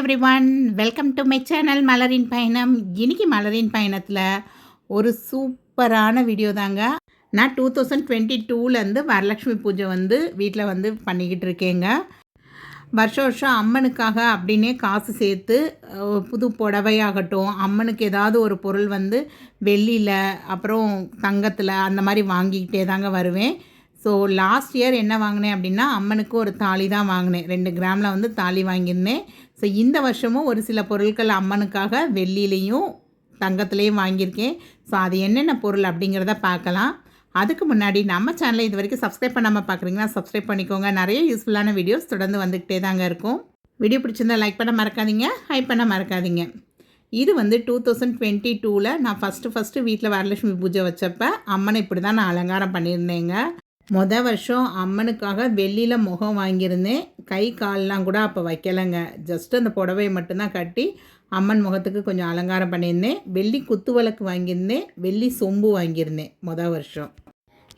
Everyone, welcome to my channel மலரின் பயணம். இன்னைக்கு மலரின் பயணத்தில் ஒரு சூப்பரான வீடியோ தாங்க. நான் 2022லேருந்து வரலட்சுமி பூஜை வீட்டில் பண்ணிக்கிட்டு இருக்கேங்க. வருஷம் வருஷம் அம்மனுக்காக அப்படின்னே காசு சேர்த்து புது புடவையாகட்டும், அம்மனுக்கு ஏதாவது ஒரு பொருள் வெள்ளியில் அப்புறம் தங்கத்தில் அந்த மாதிரி வாங்கிக்கிட்டே தாங்க வருவேன். ஸோ லாஸ்ட் இயர் என்ன வாங்கினேன் அப்படின்னா, அம்மனுக்கு ஒரு தாலி தான் வாங்கினேன். 2 கிராமில் தாலி வாங்கியிருந்தேன். ஸோ இந்த வருஷமும் ஒரு சில பொருட்கள் அம்மனுக்காக வெள்ளியிலையும் தங்கத்துலேயும் வாங்கியிருக்கேன். ஸோ அது என்னென்ன பொருள் அப்படிங்கிறத பார்க்கலாம். அதுக்கு முன்னாடி நம்ம சேனலை இது வரைக்கும் சப்ஸ்கிரைப் பண்ணாமல் பார்க்குறீங்கன்னா சப்ஸ்கிரைப் பண்ணிக்கோங்க. நிறைய யூஸ்ஃபுல்லான வீடியோஸ் தொடர்ந்து வந்துக்கிட்டே தாங்க இருக்கும். வீடியோ பிடிச்சிருந்தால் லைக் பண்ண மறக்காதீங்க, ஹைப் பண்ண மறக்காதீங்க. இது 2022ல் நான் ஃபஸ்ட்டு வீட்டில் வரலட்சுமி பூஜை வச்சப்போ அம்மனை இப்படி தான் நான் அலங்காரம் பண்ணியிருந்தேங்க. வருஷம் அம்மனுக்காக வெள்ளியில் முகம் வாங்கியிருந்தேன். கை கால்லாம் கூட அப்போ வைக்கலைங்க. ஜஸ்ட் அந்த புடவையை மட்டும்தான் கட்டி அம்மன் முகத்துக்கு கொஞ்சம் அலங்காரம் பண்ணியிருந்தேன். வெள்ளி குத்து விளக்கு வாங்கியிருந்தேன். வெள்ளி சொம்பு வாங்கியிருந்தேன் வருஷம்.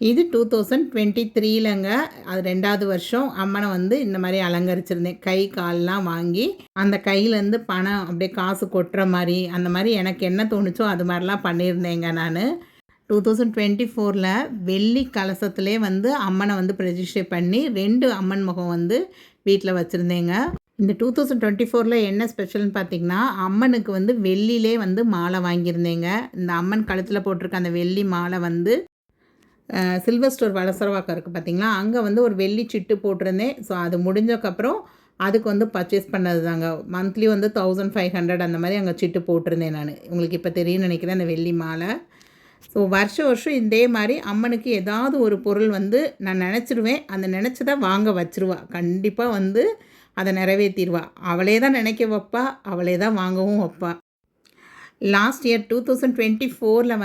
இது 2023லங்க. அது 2வது வருஷம் அம்மனை இந்த மாதிரி அலங்கரிச்சிருந்தேன். கை கால்லாம் வாங்கி அந்த கையிலேருந்து பணம் அப்படியே காசு கொட்டுற மாதிரி அந்த மாதிரி எனக்கு என்ன தோணுச்சோ அது மாதிரிலாம் பண்ணியிருந்தேங்க. நான் 2024ல் வெள்ளி கலசத்துலேயே அம்மனை பிரதிஷ்டை பண்ணி 2 அம்மன் முகம் வீட்டில் வச்சுருந்தேங்க. இந்த 2024ல் என்ன ஸ்பெஷல்னு பார்த்திங்கன்னா, அம்மனுக்கு வெள்ளிலே மாலை வாங்கியிருந்தேங்க. இந்த அம்மன் கழுத்தில் போட்டிருக்க அந்த வெள்ளி மாலை சில்வர் ஸ்டோர் வளசரவாக்கம் இருக்குது பார்த்திங்களா, அங்கே ஒரு வெள்ளி சிட்டு போட்டிருந்தேன். ஸோ அது முடிஞ்சக்கப்புறம் அதுக்கு பர்ச்சேஸ் பண்ணது தாங்க. மந்த்லி 1500 அந்த மாதிரி அங்கே சிட்டு போட்டிருந்தேன் நான். உங்களுக்கு இப்போ தெரியும்னு நினைக்கிறேன் அந்த வெள்ளி மாலை. ஸோ வருஷம் இதே மாதிரி அம்மனுக்கு ஏதாவது ஒரு பொருள் நான் நினச்சிடுவேன். அந்த நினச்சதை வாங்க வச்சுருவா. கண்டிப்பாக அதை நிறைவேற்றிடுவா. அவளே தான் நினைக்க வைப்பா, அவளே தான் வாங்கவும் வைப்பா. லாஸ்ட் இயர் 2024ல்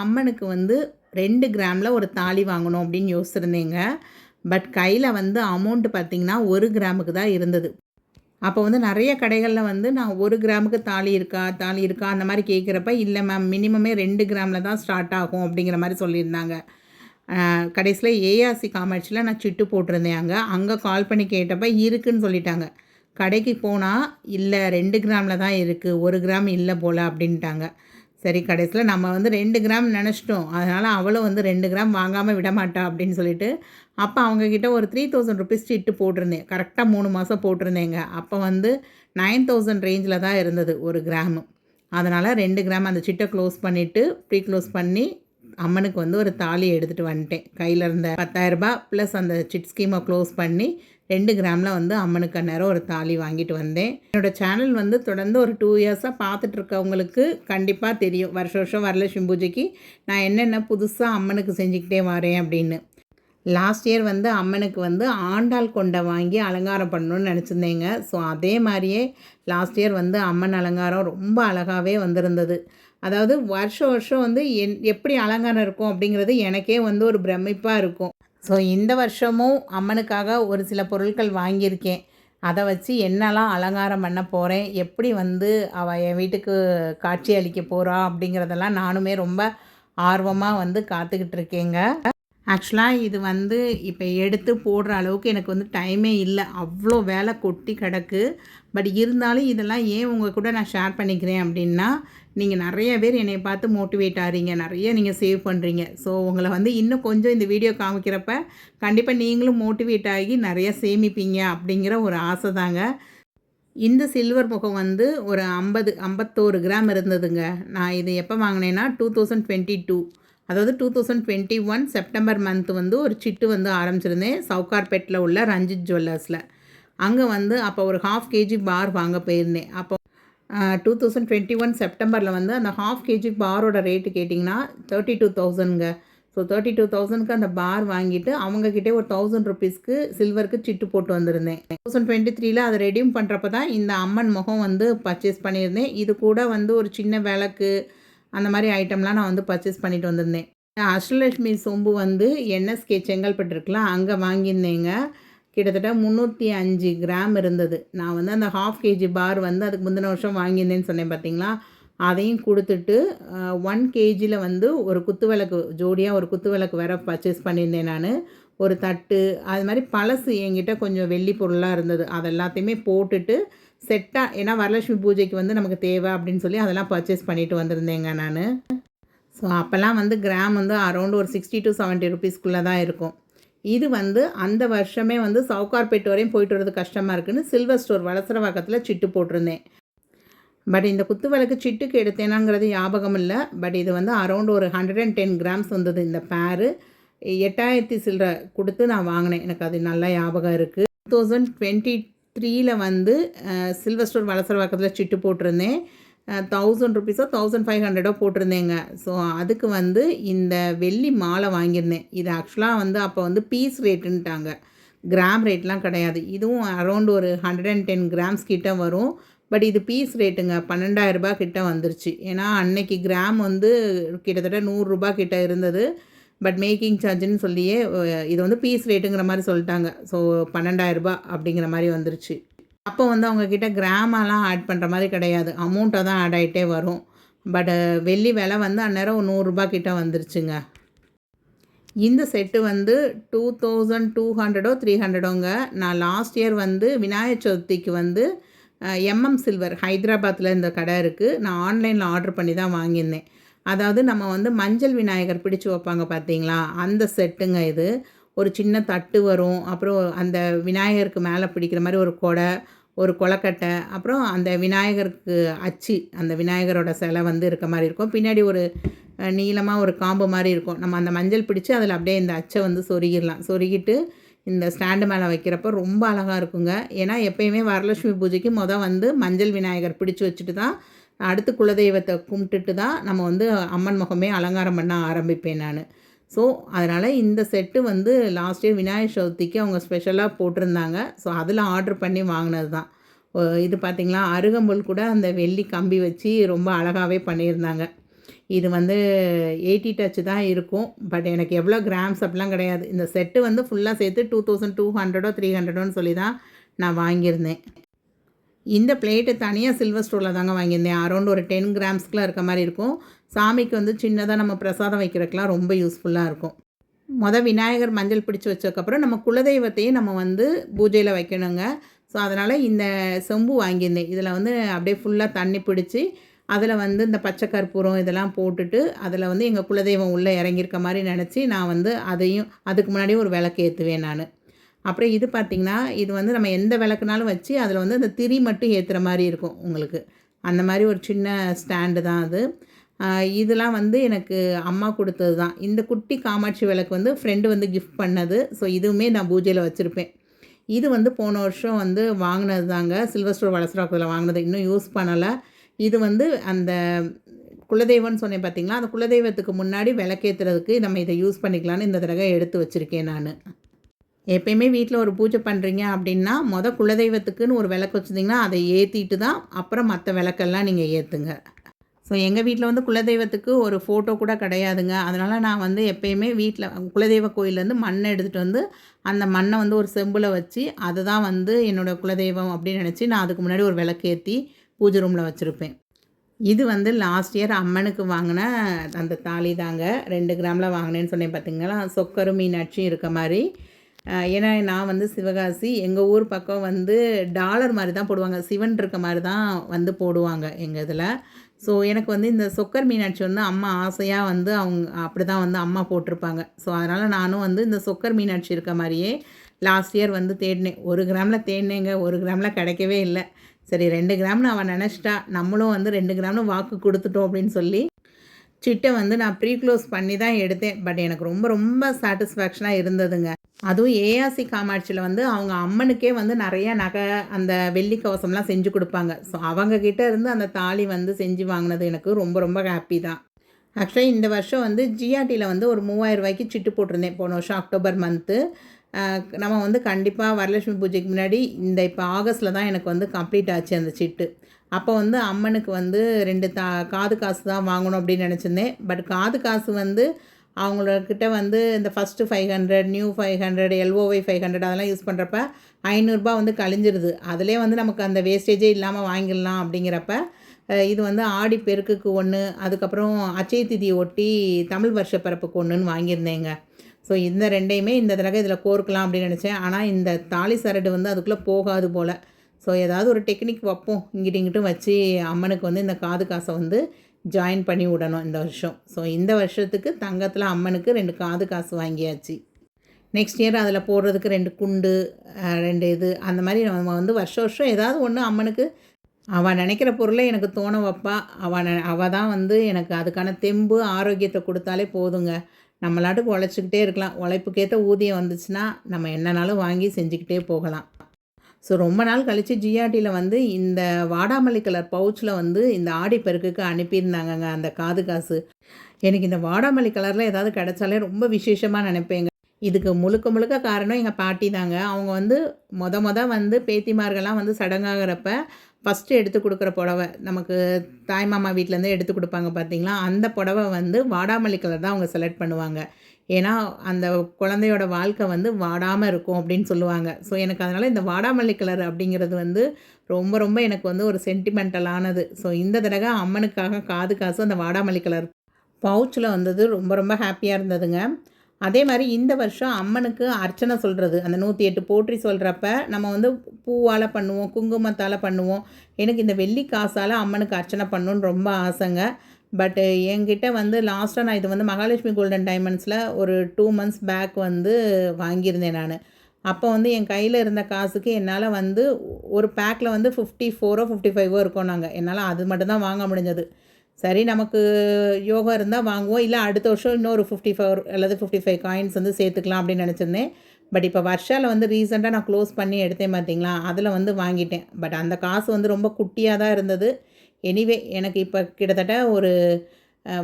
அம்மனுக்கு 2 கிராமில் ஒரு தாலி வாங்கணும் அப்படின்னு யோசிச்சிருந்தேங்க. பட் கையில் அமௌண்ட்டு பார்த்திங்கன்னா 1 கிராமுக்கு தான் இருந்தது. அப்போ நிறைய கடைகளில் நான் 1 கிராமுக்கு தாலி இருக்கா அந்த மாதிரி கேட்குறப்ப, இல்லை மேம் மினிமமே 2 கிராமில் தான் ஸ்டார்ட் ஆகும் அப்படிங்கிற மாதிரி சொல்லியிருந்தாங்க. கடைசியில் ஏஆர்சி காமாட்சியில் நான் சிட்டு போட்டிருந்தேன். அங்கே கால் பண்ணி கேட்டப்போ இருக்குதுன்னு சொல்லிட்டாங்க. கடைக்கு போனால் இல்லை 2 கிராமில் தான் இருக்குது, 1 கிராம் இல்லை போல் அப்படின்ட்டாங்க. சரி, கடைசியில் நம்ம 2 கிராம் நினச்சிட்டோம். அதனால் அவளும் 2 கிராம் வாங்காமல் விட மாட்டா அப்படின்னு சொல்லிட்டு அப்போ அவங்கக்கிட்ட ஒரு 3000 ருபீஸ் சிட்டு போட்டிருந்தேன். கரெக்டாக 3 மாதம் போட்டிருந்தேங்க. அப்போ 9000 ரேஞ்சில் தான் இருந்தது 1 கிராமு. அதனால் 2 கிராம் அந்த சிட்டை க்ளோஸ் பண்ணிவிட்டு ப்ரீ க்ளோஸ் பண்ணி அம்மனுக்கு ஒரு தாலி எடுத்துகிட்டு வந்துட்டேன். கையில் இருந்த 10,000 ரூபாய் ப்ளஸ் அந்த சிட் ஸ்கீமை க்ளோஸ் பண்ணி 2 கிராமில் அம்மனுக்கு அந்நேரம் ஒரு தாலி வாங்கிட்டு வந்தேன். என்னோடய சேனல் தொடர்ந்து ஒரு 2 இயர்ஸாக பார்த்துட்ருக்கவங்களுக்கு கண்டிப்பாக தெரியும் வருஷம் வரலட்சுமி பூஜைக்கு நான் என்னென்ன புதுசாக அம்மனுக்கு செஞ்சுக்கிட்டே வரேன் அப்படின்னு. லாஸ்ட் இயர் அம்மனுக்கு ஆண்டாள் கொண்டை வாங்கி அலங்காரம் பண்ணணுன்னு நினச்சிருந்தேங்க. ஸோ அதே மாதிரியே லாஸ்ட் இயர் அம்மன் அலங்காரம் ரொம்ப அழகாகவே வந்திருந்தது. அதாவது வருஷம் எப்படி அலங்காரம் இருக்கும் அப்படிங்கிறது எனக்கே ஒரு பிரமிப்பாக இருக்கும். ஸோ இந்த வருஷமும் அம்மனுக்காக ஒரு சில பொருட்கள் வாங்கியிருக்கேன். அதை வச்சு என்னெல்லாம் அலங்காரம் பண்ண போகிறேன், எப்படி அவள் என் வீட்டுக்கு காட்சி அளிக்க போகிறா அப்படிங்கிறதெல்லாம் நானுமே ரொம்ப ஆர்வமாக காத்துக்கிட்டு இருக்கேங்க. ஆக்சுவலாக இது இப்போ எடுத்து போடுற அளவுக்கு எனக்கு டைமே இல்லை. அவ்வளோ வேலை கொட்டி கிடக்கு. பட் இருந்தாலும் இதெல்லாம் ஏன் உங்கள் கூட நான் ஷேர் பண்ணிக்கிறேன் அப்படின்னா, நீங்கள் நிறைய பேர் என்னை பார்த்து மோட்டிவேட் ஆகிறீங்க, நிறைய நீங்கள் சேவ் பண்ணுறீங்க. ஸோ உங்களை இன்னும் கொஞ்சம் இந்த வீடியோ காமிக்கிறப்ப கண்டிப்பாக நீங்களும் மோட்டிவேட் ஆகி நிறைய சேமிப்பீங்க அப்படிங்கிற ஒரு ஆசை தாங்க. இந்த சில்வர் முகம் ஒரு 51 கிராம் இருந்ததுங்க. நான் இது எப்போ வாங்கினேன்னா 2022, அதாவது 2021 செப்டம்பர் மந்த் ஒரு சிட்டு ஆரம்பிச்சிருந்தேன் சவுகார்பேட்டில் உள்ள ரஞ்சித் ஜுவல்லர்ஸில். அங்கே அப்போ ஒரு 1/2 kg பார் வாங்க போயிருந்தேன். அப்போ 2021 செப்டம்பரில் அந்த 1/2 kg பாரோட ரேட்டு கேட்டிங்கன்னா 32,000ங்க. ஸோ 32,000க்கு அந்த பார் வாங்கிட்டு அவங்கக்கிட்டே ஒரு 1000 ருபீஸ்க்கு சில்வருக்கு சிட்டு போட்டு வந்திருந்தேன். 2023ல் அதை ரெடியூம் பண்ணுறப்ப தான் இந்த அம்மன் முகம் பர்ச்சேஸ் பண்ணியிருந்தேன். இது கூட ஒரு சின்ன விளக்கு அந்த மாதிரி ஐட்டம்லாம் நான் பர்ச்சேஸ் பண்ணிட்டு வந்திருந்தேன். அஷ்டலட்சுமி சொம்பு என்எஸ்கே செங்கல்பட்டு இருக்கலாம், அங்கே வாங்கியிருந்தேங்க. கிட்டத்தட்ட 305 கிராம் இருந்தது. நான் அந்த 1/2 kg பார் அதுக்கு முந்தின வருஷம் வாங்கியிருந்தேன்னு சொன்னேன் பார்த்தீங்களா, அதையும் கொடுத்துட்டு 1 kgயில் ஒரு குத்துவிளக்கு ஜோடியாக ஒரு குத்துவிளக்கு வேறு பர்ச்சேஸ் பண்ணியிருந்தேன் நான். ஒரு தட்டு அது மாதிரி பழசு என்கிட்ட கொஞ்சம் வெள்ளி பொருளாக இருந்தது. அது எல்லாத்தையுமே போட்டுட்டு செட்டாக, ஏன்னா வரலட்சுமி பூஜைக்கு வந்து நமக்கு தேவை அப்படின்னு சொல்லி அதெல்லாம் பர்ச்சேஸ் பண்ணிட்டு வந்திருந்தேங்க நான். ஸோ அப்போல்லாம் வந்து கிராம் வந்து அரௌண்ட் ஒரு 60 to 70 ருபீஸ்க்குள்ளே தான் இருக்கும். இது வந்து அந்த வருஷமே வந்து சவுகார்பேட் வரையும் போயிட்டு வரது கஷ்டமாக இருக்குன்னு சில்வர் ஸ்டோர் வளசரவாக்கத்தில் சிட்டு போட்டிருந்தேன். பட் இந்த குத்து விளக்கு சிட்டுக்கு எடுத்தேனாங்கிறது ஞாபகம் இல்லை. பட் இது வந்து அரௌண்ட் ஒரு 110 கிராம்ஸ் வந்தது இந்த பேரு. 8000 சில்லரை கொடுத்து நான் வாங்கினேன். எனக்கு அது நல்லா ஞாபகம் இருக்குது. 2023 வந்து சில்வர் ஸ்டோர் வளசரவாக்கத்தில் சிட்டு போட்டிருந்தேன். 1000 ருபீஸோ 1500 போட்டிருந்தேங்க. ஸோ அதுக்கு வந்து இந்த வெள்ளி மாலை வாங்கியிருந்தேன். இது ஆக்சுவலாக வந்து அப்போ வந்து பீஸ் ரேட்டுன்ட்டாங்க, கிராம் ரேட்லாம் கிடையாது. இதுவும் அரௌண்ட் ஒரு 110 கிராம்ஸ் கிட்ட வரும். பட் இது பீஸ் ரேட்டுங்க, 12,000 கிட்ட வந்துருச்சு. ஏன்னா அன்னைக்கு கிராம் வந்து கிட்டத்தட்ட 100 ரூபா கிட்ட இருந்தது. பட் மேக்கிங் சார்ஜுன்னு சொல்லியே இது வந்து பீஸ் ரேட்டுங்கிற மாதிரி சொல்லிட்டாங்க. ஸோ 12,000 அப்படிங்கிற மாதிரி வந்துருச்சு. அப்போ வந்து அவங்கக்கிட்ட கிராமெல்லாம் ஆட் பண்ணுற மாதிரி கிடையாது, அமௌண்ட்டாக தான் ஆட் ஆகிட்டே வரும். பட் வெள்ளி விலை வந்து அந்நேரம் 100 ரூபா கிட்ட வந்துருச்சுங்க. இந்த செட்டு வந்து 2200 300ங்க. நான் லாஸ்ட் இயர் வந்து விநாயகர் சதுர்த்திக்கு வந்து சில்வர் ஹைதராபாத்தில் இந்த கடை இருக்குது, நான் ஆன்லைனில் ஆர்டர் பண்ணி தான் வாங்கியிருந்தேன். அதாவது நம்ம வந்து மஞ்சள் விநாயகர் பிடிச்சி வைப்பாங்க பார்த்தீங்களா, அந்த செட்டுங்க இது. ஒரு சின்ன தட்டு வரும், அப்புறம் அந்த விநாயகருக்கு மேலே பிடிக்கிற மாதிரி ஒரு கொடை, ஒரு கொலக்கட்டை, அப்புறம் அந்த விநாயகருக்கு அச்சு, அந்த விநாயகரோட சிலை வந்து இருக்க மாதிரி இருக்கும். பின்னாடி ஒரு நீளமாக ஒரு காம்பு மாதிரி இருக்கும். நம்ம அந்த மஞ்சள் பிடிச்சி அதில் அப்படியே இந்த அச்சை வந்து சொருகிடலாம். சொருகிட்டு இந்த ஸ்டாண்டு மேலே வைக்கிறப்ப ரொம்ப அழகாக இருக்குங்க. ஏன்னா எப்போயுமே வரலட்சுமி பூஜைக்கு வந்து மஞ்சள் விநாயகர் பிடிச்சி வச்சுட்டு தான் அடுத்து குலதெய்வத்தை கும்பிட்டுட்டு தான் நம்ம வந்து அம்மன் முகமே அலங்காரம் பண்ண ஆரம்பிப்பேன் நான். ஸோ அதனால் இந்த செட்டு வந்து லாஸ்ட் இயர் விநாயகர் சதுர்த்திக்கு அவங்க ஸ்பெஷலாக போட்டிருந்தாங்க. ஸோ அதில் ஆர்டர் பண்ணி வாங்கினது தான். இது பார்த்திங்களா, அருகம்புல் கூட அந்த வெள்ளி கம்பி வச்சு ரொம்ப அழகாகவே பண்ணியிருந்தாங்க. இது வந்து 80 டச் தான் இருக்கும். பட் எனக்கு எவ்வளோ கிராம்ஸ் அப்படிலாம் கிடையாது. இந்த செட்டு வந்து ஃபுல்லாக சேர்த்து 2200 300 சொல்லி தான் நான் வாங்கியிருந்தேன். இந்த பிளேட்டு தனியாக சில்வர் ஸ்டோரில் தாங்க வாங்கியிருந்தேன். அரௌண்ட் ஒரு 10 கிராம்ஸ்க்குலாம் இருக்க மாதிரி இருக்கும். சாமிக்கு வந்து சின்னதாக நம்ம பிரசாதம் வைக்கிறதுக்கெலாம் ரொம்ப யூஸ்ஃபுல்லாக இருக்கும். விநாயகர் மஞ்சள் பிடிச்சி வச்சதுக்கப்புறம் நம்ம குலதெய்வத்தையும் நம்ம வந்து பூஜையில் வைக்கணுங்க. ஸோ அதனால் இந்த செம்பு வாங்கியிருந்தேன். இதில் வந்து அப்படியே ஃபுல்லாக தண்ணி பிடிச்சி அதில் வந்து இந்த பச்சை கற்பூரம் இதெல்லாம் போட்டுட்டு அதில் வந்து எங்கள் குலதெய்வம் உள்ளே இறங்கியிருக்க மாதிரி நினச்சி நான் வந்து அதையும் அதுக்கு முன்னாடியே ஒரு விளக்கு ஏற்றுவேன் நான். அப்புறம் இது பார்த்திங்கன்னா, இது வந்து நம்ம எந்த விளக்குனாலும் வச்சு அதில் வந்து அந்த திரி மட்டும் ஏற்றுற மாதிரி இருக்கும் உங்களுக்கு. அந்த மாதிரி ஒரு சின்ன ஸ்டாண்டு தான் அது. இதெல்லாம் வந்து எனக்கு அம்மா கொடுத்தது தான். இந்த குட்டி காமாட்சி விளக்கு வந்து ஃப்ரெண்டு வந்து கிஃப்ட் பண்ணது. ஸோ இதுவுமே நான் பூஜையில் வச்சுருப்பேன். இது வந்து போன வருஷம் வந்து வாங்கினது தாங்க, சில்வர் ஸ்டோர் வளசரவாக்கத்தில் வாங்கினது, இன்னும் யூஸ் பண்ணலை. இது வந்து அந்த குலதெய்வம்னு சொன்னேன் பார்த்திங்களா, அந்த குலதெய்வத்துக்கு முன்னாடி விளக்கேற்றுறதுக்கு நம்ம இதை யூஸ் பண்ணிக்கலான்னு இந்த தடவை எடுத்து வச்சுருக்கேன் நான். எப்பயுமே வீட்டில் ஒரு பூஜை பண்ணுறீங்க அப்படின்னா குலதெய்வத்துக்குன்னு ஒரு விளக்கு வச்சுருந்தீங்கன்னா அதை ஏற்றிட்டு தான் அப்புறம் மற்ற விளக்கெல்லாம் நீங்கள் ஏற்றுங்க. ஸோ எங்கள் வீட்டில் வந்து குலதெய்வத்துக்கு ஒரு ஃபோட்டோ கூட கிடையாதுங்க. அதனால் நான் வந்து எப்பயுமே வீட்டில் குலதெய்வ கோயிலேருந்து மண்ணை எடுத்துகிட்டு வந்து அந்த மண்ணை வந்து ஒரு செம்பில் வச்சு அதை தான் வந்து என்னோடய குலதெய்வம் அப்படின்னு நினச்சி நான் அதுக்கு முன்னாடி ஒரு விளக்கு ஏற்றி பூஜை ரூமில் வச்சுருப்பேன். இது வந்து லாஸ்ட் இயர் அம்மனுக்கு வாங்கின அந்த தாலி தாங்க. 2 கிராமில் வாங்கினேன்னு சொன்னேன் பார்த்திங்களா, சொக்கரும் மீனாட்சியும் இருக்க மாதிரி. ஏன்னா நான் வந்து சிவகாசி, எங்கள் ஊர் பக்கம் வந்து டாலர் மாதிரி தான் போடுவாங்க, சிவன் இருக்க மாதிரி தான் வந்து போடுவாங்க எங்கள் இதில். ஸோ எனக்கு வந்து இந்த சொக்கர் மீனாட்சி வந்து அம்மா ஆசையாக வந்து அவங்க அப்படி தான் வந்து அம்மா போட்டிருப்பாங்க. ஸோ அதனால் நானும் வந்து இந்த சொக்கர் மீனாட்சி இருக்க மாதிரியே லாஸ்ட் இயர் வந்து தேடினேன். 1 கிராமில் தேடினேங்க, 1 கிராமில் கிடைக்கவே இல்லை. சரி 2 கிராம்னு அவன் நினச்சிட்டா, நம்மளும் வந்து 2 கிராம்னு வாக்கு கொடுத்துட்டோம் அப்படின்னு சொல்லி சிட்டை வந்து நான் ப்ரீ க்ளோஸ் பண்ணி தான் எடுத்தேன். பட் எனக்கு ரொம்ப ரொம்ப சாட்டிஸ்ஃபேக்ஷனாக இருந்ததுங்க. அதுவும் ஏஆர்சி காமாட்சியில் வந்து அவங்க அம்மனுக்கே வந்து நிறைய நகை அந்த வெள்ளி கவசம்லாம் செஞ்சு கொடுப்பாங்க. ஸோ அவங்கக்கிட்ட இருந்து அந்த தாலி வந்து செஞ்சு வாங்கினது எனக்கு ரொம்ப ரொம்ப ஹாப்பி தான். ஆக்சுவலாக இந்த வருஷம் வந்து ஜிஆர்டியில் வந்து ஒரு 3000 ரூபாய்க்கு சிட்டு போட்டிருந்தேன் போன வருஷம் அக்டோபர் மந்த்து. நம்ம வந்து கண்டிப்பாக வரலட்சுமி பூஜைக்கு முன்னாடி இந்த இப்போ ஆகஸ்ட்டில் தான் எனக்கு வந்து கம்ப்ளீட் ஆச்சு அந்த சிட்டு. அப்போ வந்து அம்மனுக்கு வந்து 2 காது காசு தான் வாங்கணும் அப்படின்னு நினச்சிருந்தேன். பட் காது காசு வந்து அவங்கக்கிட்ட வந்து இந்த ஃபஸ்ட்டு 500, நியூ 500, எல்ஓவை 500 அதெல்லாம் யூஸ் பண்ணுறப்ப 500 வந்து கழிஞ்சிருது. அதிலே வந்து நமக்கு அந்த வேஸ்டேஜே இல்லாமல் வாங்கிடலாம் அப்படிங்கிறப்ப இது வந்து ஆடி பெருக்குக்கு 1, அதுக்கப்புறம் அச்சய திதியை ஒட்டி தமிழ் வருஷ பிறப்புக்கு 1ன்னு வாங்கியிருந்தேங்க. ஸோ இந்த 2யுமே இந்த தடவை இதில் கோர்க்கலாம் அப்படின்னு நினச்சேன். ஆனால் இந்த தாலி சரடு வந்து அதுக்குள்ளே போகாது போல். ஸோ ஸோ ஏதாவது ஒரு டெக்னிக் வைப்போம், இங்கிட்டு இங்கிட்டும் வச்சு அம்மனுக்கு வந்து இந்த காது காசை வந்து ஜாயின் பண்ணி விடணும் இந்த வருஷம். ஸோ இந்த வருஷத்துக்கு தங்கத்தில் அம்மனுக்கு 2 காது காசு வாங்கியாச்சு. நெக்ஸ்ட் இயர் அதில் போடுறதுக்கு 2 குண்டு, 2 இது அந்த மாதிரி நம்ம வந்து வருஷம் வருஷம் ஏதாவது ஒன்று அம்மனுக்கு அவள் நினைக்கிற பொருளை எனக்கு தோண வைப்பா. அவள் தான் வந்து எனக்கு அதுக்கான தெம்பு ஆரோக்கியத்தை கொடுத்தாலே போதுங்க. நம்மளாட்டுக்கு உழைச்சிக்கிட்டே இருக்கலாம். உழைப்புக்கேற்ற ஊதியம் வந்துச்சுன்னா நம்ம என்னனாலும் வாங்கி செஞ்சுக்கிட்டே போகலாம். ஸோ ரொம்ப நாள் கழித்து ஜிஆர்டியில் வந்து இந்த வாடாமல்லி கலர் பவுச்சில் வந்து இந்த ஆடிப்பெருக்குக்கு அனுப்பியிருந்தாங்கங்க அந்த காது காசு. எனக்கு இந்த வாடாமல்லி கலரில் ஏதாவது கிடச்சாலே ரொம்ப விசேஷமாக நினைப்பேங்க. இதுக்கு முழுக்க முழுக்க காரணம் எங்கள் பாட்டி தாங்க. அவங்க வந்து வந்து பேத்திமார்கள்லாம் வந்து சடங்காகிறப்ப ஃபஸ்ட்டு எடுத்து கொடுக்குற புடவை, நமக்கு தாய் மாமா வீட்டிலேருந்து எடுத்து கொடுப்பாங்க பார்த்தீங்களா, அந்த புடவை வந்து வாடாமல்லி கலர் தான் அவங்க செலக்ட் பண்ணுவாங்க. ஏன்னா அந்த குழந்தையோட வாழ்க்கை வந்து வாடாமல் இருக்கும் அப்படின்னு சொல்லுவாங்க. ஸோ எனக்கு அதனால் இந்த வாடாமல்லி கலர் அப்படிங்கிறது வந்து ரொம்ப ரொம்ப எனக்கு வந்து ஒரு சென்டிமெண்டலானது. ஸோ இந்த தடவை அம்மனுக்காக காது காசு அந்த வாடாமல்லி கலர் பவுச்சில் வந்தது ரொம்ப ரொம்ப ஹாப்பியாக இருந்ததுங்க. அதே மாதிரி இந்த வருஷம் அம்மனுக்கு அர்ச்சனை சொல்கிறது, அந்த 108 போற்றி சொல்கிறப்ப நம்ம வந்து பூவால் பண்ணுவோம், குங்குமத்தால் பண்ணுவோம். எனக்கு இந்த வெள்ளி காசால் அம்மனுக்கு அர்ச்சனை பண்ணணுன்னு ரொம்ப ஆசைங்க. பட்டு என்கிட்ட வந்து லாஸ்ட்டாக நான் இது வந்து மகாலட்சுமி கோல்டன் டைமண்ட்ஸில் ஒரு 2 மந்த்ஸ் பேக் வந்து வாங்கியிருந்தேன் நான். அப்போ வந்து என் கையில் இருந்த காசுக்கு என்னால் வந்து ஒரு பேக்கில் வந்து 54ஓ 55ஓ இருக்கும். என்னால் அது மட்டும் தான் வாங்க முடிஞ்சது. சரி, நமக்கு யோகா இருந்தால் வாங்குவோம், இல்லை அடுத்த வருஷம் இன்னொரு 54 அல்லது 55 காயின்ஸ் வந்து சேர்த்துக்கலாம் அப்படின்னு நினச்சிருந்தேன். பட் இப்போ வர்ஷாவில் வந்து ரீசெண்டாக நான் க்ளோஸ் பண்ணி எடுத்தேன் பார்த்தீங்களா, அதில் வந்து வாங்கிட்டேன். பட் அந்த காசு வந்து ரொம்ப குட்டியாக தான் இருந்தது. எனிவே எனக்கு இப்போ கிட்டத்தட்ட ஒரு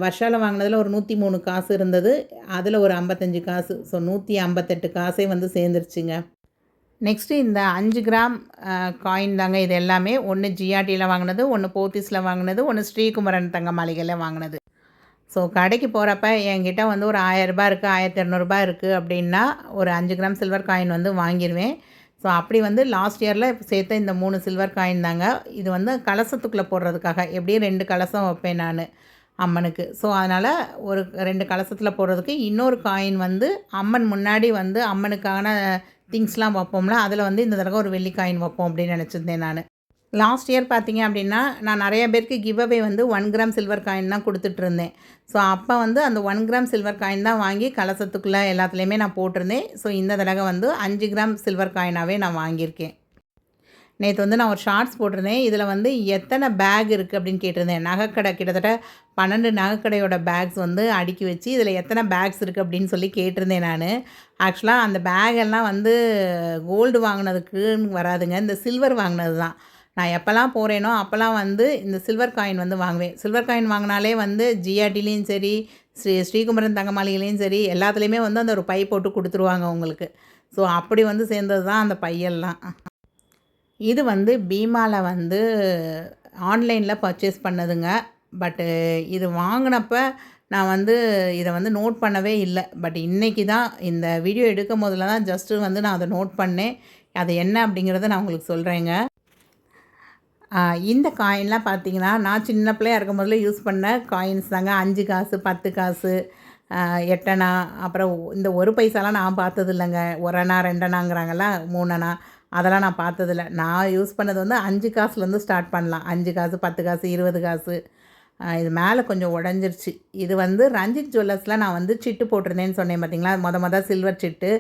வர்ஷாவில் வாங்கினதில் ஒரு 103 காசு இருந்தது, அதில் ஒரு 55 காசு, ஸோ 158 காசே வந்து சேர்ந்துருச்சுங்க. நெக்ஸ்ட்டு இந்த 5 கிராம் காயின் தாங்க இது எல்லாமே. ஒன்று ஜிஆர்டியில் வாங்கினது, ஒன்று போத்தீஸில் வாங்கினது, ஒன்று ஸ்ரீகுமரன் தங்க மாளிகையில் வாங்கினது. ஸோ கடைக்கு போகிறப்ப என்கிட்ட வந்து ஒரு ₹1000 இருக்குது, ₹1200 இருக்குது அப்படின்னா ஒரு 5 கிராம் சில்வர் காயின் வந்து வாங்கிடுவேன். ஸோ அப்படி வந்து லாஸ்ட் இயரில் சேர்த்த இந்த 3 சில்வர் காயின் தாங்க. இது வந்து கலசத்துக்குள்ளே போடுறதுக்காக, எப்படியும் 2 கலசம் வைப்பேன் நான் அம்மனுக்கு. ஸோ அதனால் ஒரு 2 கலசத்தில் போடுறதுக்கு இன்னொரு காயின் வந்து அம்மன் முன்னாடி வந்து அம்மனுக்கான திங்ஸ்லாம் வைப்போம்ல, அதில் வந்து இந்த தடவை ஒரு வெள்ளி காயின் வைப்போம் அப்படின்னு நினச்சிருந்தேன் நான். லாஸ்ட் இயர் பார்த்தீங்க அப்படின்னா நான் நிறைய பேருக்கு கிவ் அவே வந்து 1 கிராம் சில்வர் காயின் தான் கொடுத்துட்ருந்தேன். ஸோ அப்போ வந்து அந்த 1 கிராம் சில்வர் காயின் தான் வாங்கி கலசத்துக்குள்ளே எல்லாத்துலேயுமே நான் போட்டிருந்தேன். ஸோ இந்த தடவை வந்து 5 கிராம் சில்வர் காயினாகவே நான் வாங்கியிருக்கேன். நேற்று வந்து நான் ஒரு ஷார்ட்ஸ் போட்டிருந்தேன். இதில் வந்து எத்தனை பேக் இருக்குது அப்படின்னு கேட்டிருந்தேன். நகைக்கடை கிட்டத்தட்ட 12 நகைக்கடையோட பேக்ஸ் வந்து அடுக்கி வச்சு இதில் எத்தனை பேக்ஸ் இருக்குது அப்படின்னு சொல்லி கேட்டிருந்தேன் நான். ஆக்சுவலாக அந்த பேகெல்லாம் வந்து கோல்டு வாங்கினதுக்குன்னு வராதுங்க, இந்த சில்வர் வாங்கினது தான். நான் எப்போல்லாம் போகிறேனோ அப்போல்லாம் வந்து இந்த சில்வர் காயின் வந்து வாங்குவேன். சில்வர் காயின் வாங்கினாலே வந்து ஜிஆர்டிலையும் சரி, ஸ்ரீகுமரன் தங்க மாளிகையிலையும் சரி, எல்லாத்துலேயுமே வந்து அந்த ஒரு பை போட்டு கொடுத்துருவாங்க உங்களுக்கு. ஸோ அப்படி வந்து சேர்ந்தது தான் அந்த பையெல்லாம். இது வந்து பீமாவில் வந்து ஆன்லைனில் பர்ச்சேஸ் பண்ணதுங்க. பட்டு இது வாங்கினப்ப நான் வந்து இதை வந்து நோட் பண்ணவே இல்லை. பட் இன்றைக்கி தான் இந்த வீடியோ எடுக்கும் போதில் தான் ஜஸ்ட்டு வந்து நான் அதை நோட் பண்ணேன். அது என்ன அப்படிங்கிறத நான் உங்களுக்கு சொல்கிறேங்க. இந்த காயின்லாம் பார்த்தீங்கன்னா நான் சின்ன பிள்ளையாக இருக்கும் போதில் யூஸ் பண்ண காயின்ஸ் தாங்க. 5 காசு, 10 காசு, 8 அணா, அப்புறம் இந்த 1 பைசாலாம் நான் பார்த்தது இல்லைங்க. 1 அணா, 2 அணாங்கிறாங்கல்ல, 3 அணா, அதெல்லாம் நான் பார்த்ததில்ல. நான் யூஸ் பண்ணது வந்து 5 காசுலேருந்து ஸ்டார்ட் பண்ணலாம். 5 காசு, 10 காசு, 20 காசு. இது மேலே கொஞ்சம் உடஞ்சிருச்சு. இது வந்து ரஞ்சித் ஜுவல்லர்ஸில் நான் வந்து சிட்டு போட்டிருந்தேன்னு சொன்னேன் பார்த்தீங்களா, மொதல் சில்வர் சிட்டு.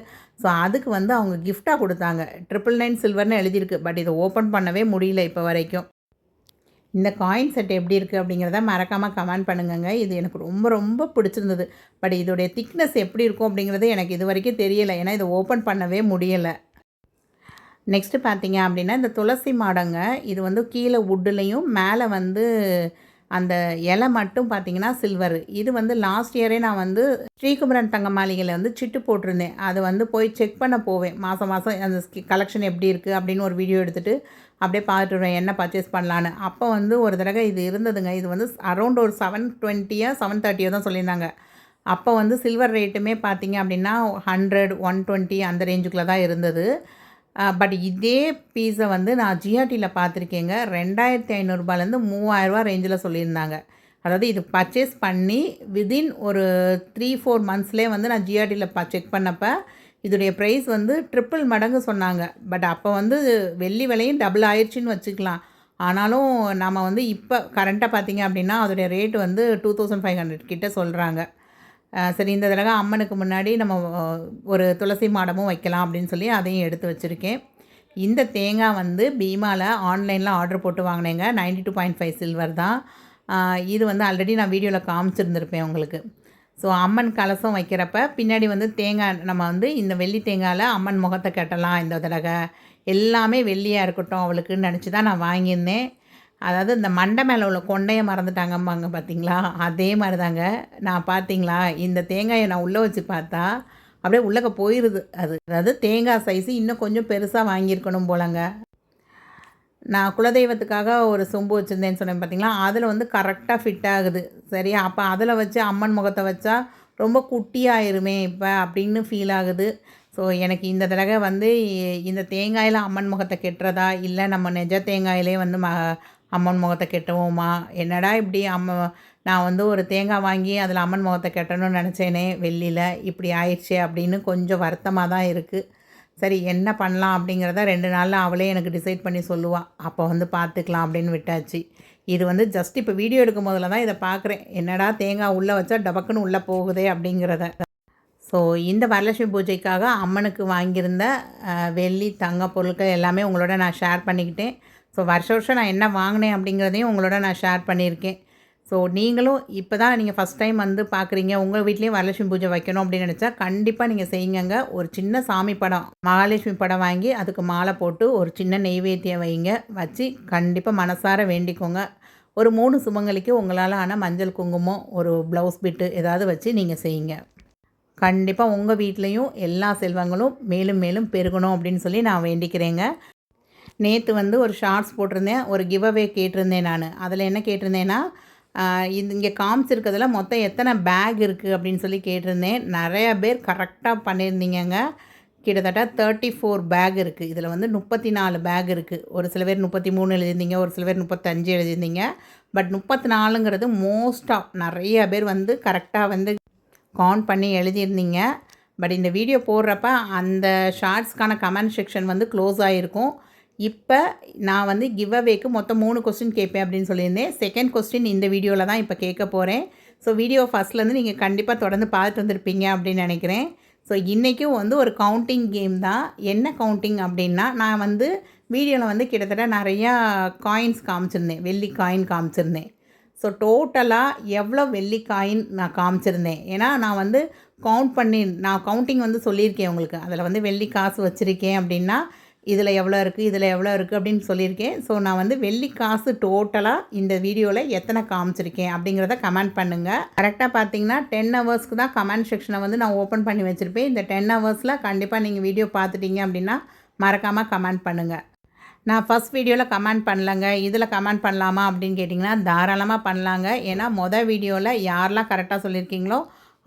ஸோ அதுக்கு வந்து அவங்க கிஃப்டாக கொடுத்தாங்க. 999 சில்வர்னு எழுதியிருக்கு. பட் இதை ஓப்பன் பண்ணவே முடியல இப்போ வரைக்கும். இந்த காயின் செட் எப்படி இருக்குது அப்படிங்கிறத மறக்காமல் கமெண்ட் பண்ணுங்கங்க. இது எனக்கு ரொம்ப ரொம்ப பிடிச்சிருந்தது. பட் இதோடைய திக்னஸ் எப்படி இருக்கும் அப்படிங்கிறது எனக்கு இது வரைக்கும் தெரியலை. ஏன்னா இதை ஓப்பன் பண்ணவே முடியலை. நெக்ஸ்ட்டு பார்த்தீங்க அப்படின்னா இந்த துளசி மாடங்க. இது வந்து கீழே வுட்டுலேயும் மேலே வந்து அந்த இலை மட்டும் பார்த்தீங்கன்னா சில்வர். இது வந்து லாஸ்ட் இயரே நான் வந்து ஸ்ரீகுமரன் தங்க மாளிகையில் வந்து சிட்டு போட்டிருந்தேன். அது வந்து போய் செக் பண்ண போவேன். மாதம் அந்த கலெக்ஷன் எப்படி இருக்குது அப்படின்னு ஒரு வீடியோ எடுத்துகிட்டு அப்படியே பார்த்துட்டு வருவேன் என்ன பர்ச்சேஸ் பண்ணலான்னு. அப்போ வந்து ஒரு தடவை இது இருந்ததுங்க. இது வந்து அரௌண்ட் ஒரு 720 730 தான் சொல்லியிருந்தாங்க. அப்போ வந்து சில்வர் ரேட்டுமே பார்த்தீங்க அப்படின்னா 100 120 அந்த ரேஞ்சுக்குள்ளே தான் இருந்தது. பட் இதே பீஸை வந்து நான் ஜிஆர்டியில் பார்த்துருக்கேங்க. 2500 3000 ரேஞ்சில் சொல்லியிருந்தாங்க. அதாவது இது பர்ச்சேஸ் பண்ணி விதின் ஒரு 3-4 மந்த்ஸ்லேயே வந்து நான் ஜிஆர்டியில் செக் பண்ணப்போ இதோடைய ப்ரைஸ் வந்து ட்ரிப்பிள் மடங்கு சொன்னாங்க. பட் அப்போ வந்து வெள்ளி விலையும் டபுள் ஆயிடுச்சுன்னு வச்சுக்கலாம். ஆனாலும் நம்ம வந்து இப்போ கரண்ட்டாக பார்த்தீங்க அப்படின்னா அதோடைய ரேட் வந்து 2500 கிட்ட சொல்கிறாங்க. சரி இந்த தடவை அம்மனுக்கு முன்னாடி நம்ம ஒரு துளசி மாடமும் வைக்கலாம் அப்படின்னு சொல்லி அதையும் எடுத்து வச்சுருக்கேன். இந்த தேங்காய் வந்து பீமாவில் ஆன்லைனில் ஆர்டர் போட்டு வாங்கினேங்க. 92.5 சில்வர் தான். இது வந்து ஆல்ரெடி நான் வீடியோவில் காமிச்சிருந்துருப்பேன் உங்களுக்கு. ஸோ அம்மன் கலசம் வைக்கிறப்ப பின்னாடி வந்து தேங்காய் நம்ம வந்து இந்த வெள்ளி தேங்காயில் அம்மன் முகத்தை கட்டலாம் இந்த தடவை. எல்லாமே வெள்ளியாக இருக்கட்டும் அவளுக்குன்னு நினச்சி தான் நான் வாங்கியிருந்தேன். அதாவது இந்த மண்டை மேலே உள்ள கொண்டையை மறந்துட்டாங்கம்பாங்க பார்த்தீங்களா, அதே மாதிரி தாங்க. நான் பார்த்தீங்களா இந்த தேங்காயை நான் உள்ளே வச்சு பார்த்தா அப்படியே உள்ளக்க போயிடுது அது. அதாவது தேங்காய் சைஸு இன்னும் கொஞ்சம் பெருசாக வாங்கியிருக்கணும் போலங்க. நான் குலதெய்வத்துக்காக ஒரு சொம்பு வச்சுருந்தேன்னு சொன்னேன் பார்த்தீங்களா, அதில் வந்து கரெக்டாக ஃபிட் ஆகுது. சரியா, அப்போ அதில் வச்சு அம்மன் முகத்தை வச்சா ரொம்ப குட்டியாயிருமே இப்போ அப்படின்னு ஃபீல் ஆகுது. ஸோ எனக்கு இந்த தடவை வந்து இந்த தேங்காயில் அம்மன் முகத்தை கெட்டுறதா இல்லை நம்ம நெஜ தேங்காயிலே வந்து அம்மன் முகத்தை கெட்டுவோமா, என்னடா இப்படி நான் வந்து ஒரு தேங்காய் வாங்கி அதில் அம்மன் முகத்தை கெட்டணும்னு நினச்சேனே வெள்ளியில், இப்படி ஆயிடுச்சே அப்படின்னு கொஞ்சம் வருத்தமாக தான் இருக்குது. சரி என்ன பண்ணலாம் அப்படிங்கிறத 2 நாளில் அவளே எனக்கு டிசைட் பண்ணி சொல்லுவாள். அப்போ வந்து பார்த்துக்கலாம் அப்படின்னு விட்டாச்சு. இது வந்து ஜஸ்ட் இப்போ வீடியோ எடுக்கும் போதில் தான் இதை பார்க்குறேன். என்னடா தேங்காய் உள்ளே வச்சா டபக்குன்னு உள்ளே போகுதே அப்படிங்கிறத. ஸோ இந்த வரலட்சுமி பூஜைக்காக அம்மனுக்கு வாங்கியிருந்த வெள்ளி தங்க பொருட்கள் எல்லாமே உங்களோட நான் ஷேர் பண்ணிக்கிட்டேன். ஸோ வருஷம் நான் என்ன வாங்கினேன் அப்படிங்கிறதையும் உங்களோட நான் ஷேர் பண்ணியிருக்கேன். ஸோ நீங்களும் இப்போ தான் நீங்கள் ஃபஸ்ட் டைம் வந்து பார்க்குறீங்க, உங்கள் வீட்லேயும் வரலட்சுமி பூஜை வைக்கணும் அப்படின்னு நினச்சா கண்டிப்பாக நீங்கள் செய்யுங்க. ஒரு சின்ன சாமி படம் மகாலட்சுமி படம் வாங்கி அதுக்கு மாலை போட்டு ஒரு சின்ன நெய்வேத்தியம் வைங்க, வச்சு கண்டிப்பாக மனசார வேண்டிக்கோங்க. ஒரு 3 சுமங்கலிக்கு உங்களால் ஆனால் மஞ்சள் குங்குமம் ஒரு ப்ளவுஸ் பிட்டு ஏதாவது வச்சு நீங்கள் செய்யுங்க. கண்டிப்பாக உங்கள் வீட்லேயும் எல்லா செல்வங்களும் மேலும் மேலும் பெருகணும் அப்படின்னு சொல்லி நான் வேண்டிக்கிறேங்க. நேற்று வந்து ஒரு ஷார்ட்ஸ் போட்டிருந்தேன், ஒரு கிவ் அவே கேட்டிருந்தேன் நான். அதில் என்ன கேட்டிருந்தேன்னா, இது இங்கே காமிச்சிருக்கிறதுல மொத்தம் எத்தனை பேக் இருக்குது அப்படின்னு சொல்லி கேட்டிருந்தேன். நிறையா பேர் கரெக்டாக பண்ணியிருந்தீங்கங்க. கிட்டத்தட்ட 34 பேக் இருக்குது. இதில் வந்து 34 பேக் இருக்குது. ஒரு சில பேர் 33 எழுதியிருந்தீங்க, ஒரு சில பேர் 35 எழுதியிருந்தீங்க. பட் 34ங்கிறது மோஸ்ட்டாக நிறைய பேர் வந்து கரெக்டாக வந்து கவுண்ட் பண்ணி எழுதியிருந்தீங்க. பட் இந்த வீடியோ போடுறப்ப அந்த ஷார்ட்ஸ்க்கான கமெண்ட் செக்ஷன் வந்து க்ளோஸ் ஆகிருக்கும். இப்போ நான் வந்து கிவ் அவேக்கு மொத்தம் 3 கொஸ்டின் கேட்பேன் அப்படின்னு சொல்லியிருந்தேன். செகண்ட் கொஸ்டின் இந்த வீடியோவில் தான் இப்போ கேட்க போகிறேன். ஸோ வீடியோ ஃபஸ்ட்லேருந்து நீங்கள் கண்டிப்பாக தொடர்ந்து பார்த்துட்டு வந்திருப்பீங்க அப்படின்னு நினைக்கிறேன். ஸோ இன்றைக்கும் வந்து ஒரு கவுண்டிங் கேம் தான். என்ன கவுண்டிங் அப்படின்னா, நான் வந்து வீடியோவில் வந்து கிட்டத்தட்ட நிறையா காயின்ஸ் காமிச்சிருந்தேன், வெள்ளி காயின் காமிச்சிருந்தேன். ஸோ டோட்டலாக எவ்வளோ வெள்ளி காயின் நான் காமிச்சிருந்தேன். ஏன்னா நான் வந்து நான் கவுண்டிங் வந்து சொல்லியிருக்கேன் உங்களுக்கு. அதில் வந்து வெள்ளி காசு வச்சுருக்கேன் அப்படின்னா இதில் எவ்வளோ இருக்குது, இதில் எவ்வளோ இருக்குது அப்படின்னு சொல்லியிருக்கேன். ஸோ நான் வந்து வெள்ளி காசு டோட்டலாக இந்த வீடியோவில் எத்தனை காமிச்சிருக்கேன் அப்படிங்கிறத கமெண்ட் பண்ணுங்கள். கரெக்டாக பார்த்தீங்கன்னா 10 ஹவர்ஸ்க்கு தான் கமெண்ட் செக்ஷனை வந்து நான் ஓப்பன் பண்ணி வச்சுருப்பேன். இந்த 10 ஹவர்ஸில் கண்டிப்பாக நீங்கள் வீடியோ பார்த்துட்டீங்க அப்படின்னா மறக்காமல் கமெண்ட் பண்ணுங்கள். நான் ஃபஸ்ட் வீடியோவில் கமெண்ட் பண்ணலங்க, இதில் கமெண்ட் பண்ணலாமா அப்படின்னு கேட்டிங்கன்னா தாராளமாக பண்ணலாங்க. ஏன்னா வீடியோவில் யாரெல்லாம் கரெக்டாக சொல்லியிருக்கீங்களோ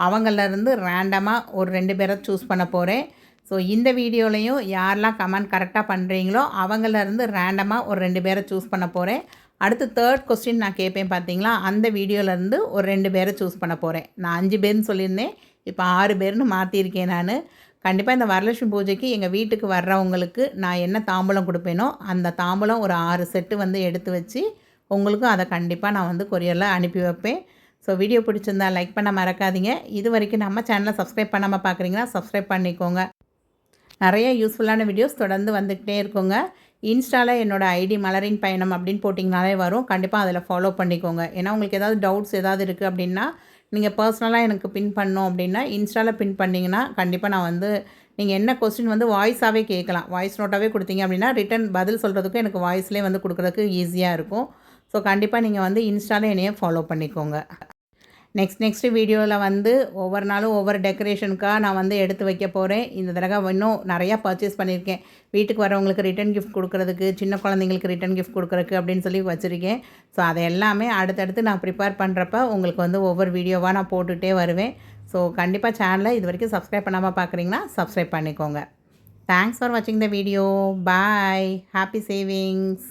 அவங்களேருந்து ரேண்டமாக ஒரு 2 பேரை சூஸ் பண்ண போகிறேன். ஸோ இந்த வீடியோலையும் யாரெல்லாம் கமெண்ட் கரெக்டாக பண்ணுறீங்களோ அவங்களேருந்து ரேண்டமாக ஒரு 2 பேரை சூஸ் பண்ண போகிறேன். அடுத்து 3rd கொஸ்டின் நான் கேட்பேன் பார்த்தீங்களா, அந்த வீடியோலேருந்து ஒரு 2 பேரை சூஸ் பண்ண போகிறேன். நான் 5 பேர்னு சொல்லியிருந்தேன், இப்போ 6 பேர்னு மாற்றிருக்கேன் நான். கண்டிப்பாக இந்த வரலட்சுமி பூஜைக்கு எங்கள் வீட்டுக்கு வர்றவங்களுக்கு நான் என்ன தாம்பூலம் கொடுப்பேனோ அந்த தாம்பூலம் ஒரு 6 செட்டு வந்து எடுத்து வச்சு உங்களுக்கும் அதை கண்டிப்பாக நான் வந்து கொரியரில் அனுப்பி வைப்பேன். ஸோ வீடியோ பிடிச்சிருந்தா லைக் பண்ண மறக்காதீங்க. இது வரைக்கும் நம்ம சேனலை சப்ஸ்கிரைப் பண்ணாமல் பார்க்குறீங்கன்னா சப்ஸ்கிரைப் பண்ணிக்கோங்க. நிறைய யூஸ்ஃபுல்லான வீடியோஸ் தொடர்ந்து வந்துக்கிட்டே இருக்குங்க. இன்ஸ்டாவில் என்னோடய ஐடி மலரின் பயணம் அப்படின்னு போட்டிங்கனாலே வரும். கண்டிப்பாக அதில் ஃபாலோ பண்ணிக்கோங்க. ஏன்னா உங்களுக்கு ஏதாவது டவுட்ஸ் ஏதாவது இருக்குது அப்படின்னா நீங்கள் பர்சனலாக எனக்கு பின் பண்ணோம் அப்படின்னா இன்ஸ்டாவில் பின் பண்ணிங்கன்னா கண்டிப்பாக நான் வந்து நீங்கள் என்ன கொஸ்டின் வந்து வாய்ஸாகவே கேட்கலாம். வாய்ஸ் நோட்டாகவே கொடுத்தீங்க அப்படின்னா ரிட்டன் பதில் சொல்கிறதுக்கும் எனக்கு வாய்ஸ்லேயே வந்து கொடுக்குறதுக்கு ஈஸியாக இருக்கும். ஸோ கண்டிப்பாக நீங்கள் வந்து இன்ஸ்டாவில் என்னையே ஃபாலோ பண்ணிக்கோங்க. நெக்ஸ்ட் வீடியோவில் வந்து ஒவ்வொரு நாளும் ஒவ்வொரு டெக்கரேஷனுக்காக நான் வந்து எடுத்து வைக்க போகிறேன். இந்த தடவை இன்னும் நிறையா பர்ச்சேஸ் பண்ணியிருக்கேன். வீட்டுக்கு வரவங்களுக்கு ரிட்டன் கிஃப்ட் கொடுக்குறதுக்கு, சின்ன குழந்தைங்களுக்கு ரிட்டன் கிஃப்ட் கொடுக்குறதுக்கு அப்படின்னு சொல்லி வச்சுருக்கேன். ஸோ அதை எல்லாமே அடுத்தடுத்து நான் ப்ரிப்பேர் பண்ணுறப்ப உங்களுக்கு வந்து ஒவ்வொரு வீடியோவாக நான் போட்டுகிட்டே வருவேன். ஸோ கண்டிப்பாக சேனலை இது வரைக்கும் சப்ஸ்கிரைப் பண்ணாமல் பார்க்குறீங்கன்னா சப்ஸ்கிரைப் பண்ணிக்கோங்க. தேங்க்ஸ் ஃபார் வாட்சிங் the video. Bye. Happy savings.